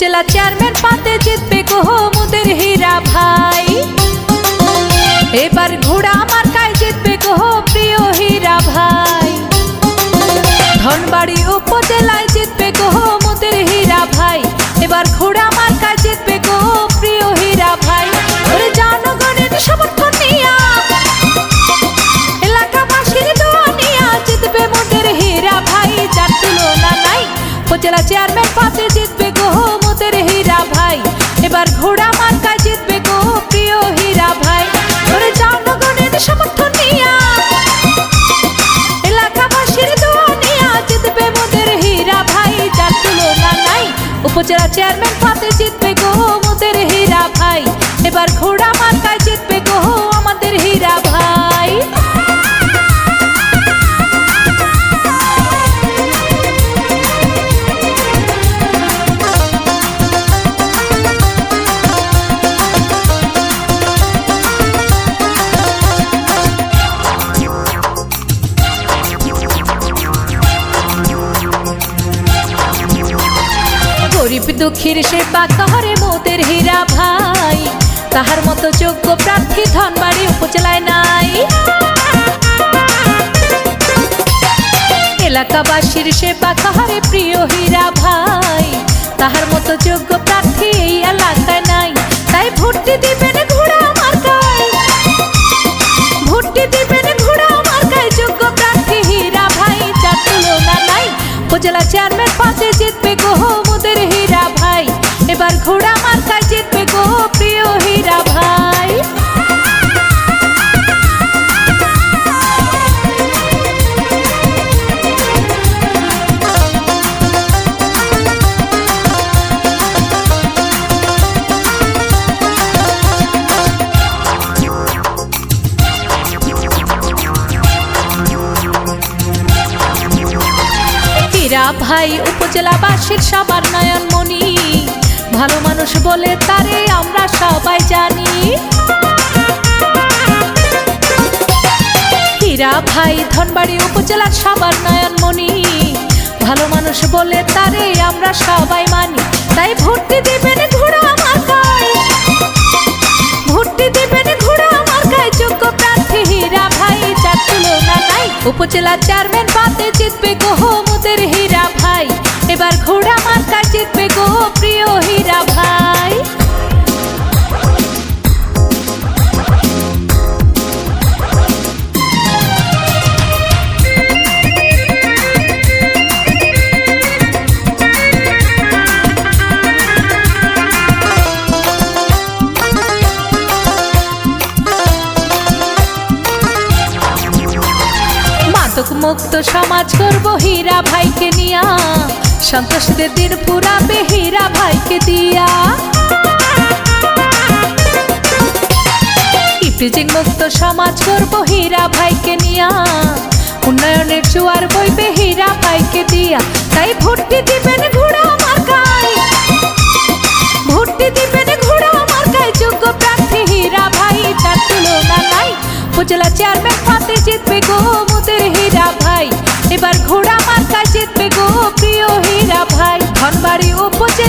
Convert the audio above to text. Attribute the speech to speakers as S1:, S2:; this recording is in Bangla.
S1: উপজেলা চেয়ারম্যান পাতে জিতবে গো মোদের হীরা ভাই। এবার ঘোড়া মার্কায় জিতবে গো প্রিয় হীরা ভাই। ধনবাড়ি উপজেলায় জিতবে গো মোদের হীরা ভাই। এবার ঘোড়া মার্কায় জিতবে গো প্রিয় হীরা ভাই। ওরে জনগণের সমর্থন নিয়া, এলাকাবাসীর দোয়া নিয়া জিতবে মোদের হীরা ভাই। যার তুলনা নাই, উপজেলা চেয়ারম্যান পাতে জিতবে গো মোদের হীরা ভাই। এবার ঘোড়া মার্কায় জিতবে গো প্রিয় হীরা ভাই। ওরে জনগণের সমর্থন নিয়া, এলাকাবাসীর দোয়া নিয়া জিতবে মোদের হীরা ভাই। যার তুলনা নাই, উপজেলা চেয়ারম্যান পাতে জিতবে গো মোদের হীরা ভাই। এবার ঘোড়া মার্কায় জিতবে গো আমাদের হীরা ভাই। গরিব দুঃখীর সেবা করে মোদের হীরা ভাই। তাহার মতো যোগ্য প্রার্থী ধনবাড়ি উপজেলায় নাই। এলাকাবাসীর সেবা করে প্রিয় হীরা ভাই। তাহার মতো যোগ্য প্রার্থী এই এলাকায় নাই। তাই ভোটটি দিবেন ঘোড়া মার্কায়, ভোটটি দিবেন ঘোড়া মার্কায়। যোগ্য প্রার্থী হীরা ভাই, যার তুলনা নাই। উপজেলা চেয়ারম্যান পাতে জিতবে গো মোদের হীরা ভাই। এবার ঘোড়া মার্কায় জিতবে গো প্রিয় হীরা ভাই। হীরা ভাই উপজেলাবাসীর সবার নয়নমণি। ভালো মানুষ বলে তারে আমরা সবাই জানি। হীরা ভাই ধনবাড়ি উপজেলার সবার নয়নমণি। ভালো মানুষ বলে তারে আমরা সবাই মানি। তাই ভোটটি দিবেন ঘোড়া মার্কায়, ভোটটি দিবেন ঘোড়া মার্কায়। যোগ্য প্রার্থী হীরা ভাই, যার তুলনা নাই। উপজেলা চেয়ারম্যান পাতে জিতবে গো মোদের হীরা ভাই। এবার ঘোড়া মার্কায় জিতবে গো প্রিয় হীরা ভাই। মাদক মুক্ত সমাজ করব হীরা ভাইকে নিয়া। সন্ত্রাসীদের দিন পুরাবে হীরা ভাইকে দিয়া। ইফটিজিং মুক্ত সমাজ করব হীরা ভাইকে নিয়া। উন্নয়নের জোয়ার বইবে হীরা ভাইকে দিয়া। তাই ভোটটি দিবেন ঘোড়া মার্কায়, ভোটটি দিবেন ঘোড়া মার্কায়। যোগ্য প্রার্থী হীরা ভাই, যার তুলনা নাই। উপজেলা চেয়ারম্যান পাতে জিতবে গো মোদের হীরা ভাই। এবার ঘোড়া মার্কায় জিতবে গো প্রিয় হীরা ভাই। ধনবাড়ি উপজেলা